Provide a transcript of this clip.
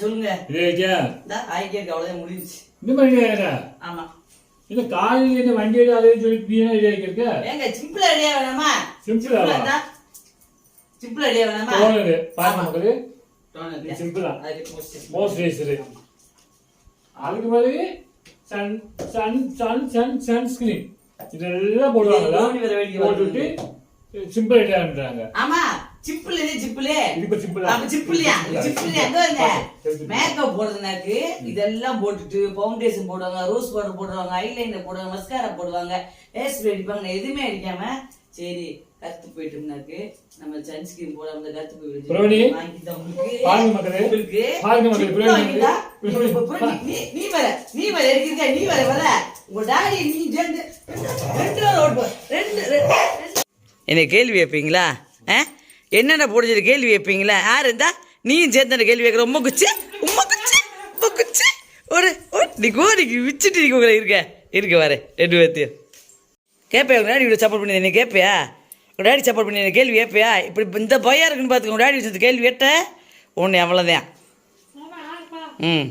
சொல்லுங்க. அவ்வளவுதான் முடிஞ்சுச்சு. இந்த மாதிரி ஆமா. இல்ல காலையில இந்த வண்டி அதையும் சொல்லி நீனா ரெடி ஆகிருக்க. ஏங்க சிம்பிளா ரெடியா வேணாமா? சிம்பிளா ரெடியா வேணாமா? டோனர் பாருங்க மக்களே. டோனர் சிம்பிளா. அதுக்கு மாய்ஸ்சரைசர். அதுக்கு மாதிரி சன்ஸ்கிரீன் இதெல்லாம் போடுவாங்களா? போட்டுட்டு சிம்பிள் ரெடி ஆகுறாங்க. ஆமா சிம்பிள் இது சிம்பிள். இது சிம்பிளா? அப்ப சிம்பிள்யா? சிம்பிள் எங்க வந்த? மேக்கப் போடுறதுனாக்கு இதெல்லாம் போட்டுட்டு ஃபவுண்டேஷன் போடுவாங்க, ரோஸ் பவுடர் போடுவாங்க, ஐலைனர் போடுவாங்க, மஸ்காரா போடுவாங்க, ஹேர் ஸ்ப்ரே அடிப்பாங்க. எதுவுமே அடிக்காம சரி கருத்து போயிட்டோம்னாக்கு நம்ம சன்ஸ்கிரீன் போடாம கருத்து போய் வாங்கிட்டா உங்களுக்கு நீ வர எடுக்கிறீங்க. நீ வர உங்க டாடி நீ சேர்ந்து என்ன கேள்வி வைப்பீங்களா? என்னென்ன போடுறது கேள்வி வைப்பீங்களா? யார் இருந்தா நீயும் சேர்ந்த கேள்வி வைக்கிற உம்ம குச்சி ஒரு நீ கோரிக்கு விச்சுட்டு உங்களை இருக்க வர ரெண்டு பேர்த்தையும் கேட்பேன். உங்க டாடி இவ்வளோ சப்போர்ட் பண்ணி என்ன கேட்பியா? உங்கள் டாடி சப்போர்ட் பண்ணி என்ன கேள்வி கேட்பியா? இப்படி இந்த பையா இருக்குன்னு பார்த்துக்க உங்கள் டாடி வச்சது கேள்வி கேட்ட ஒன்று அவ்வளோதான். ம்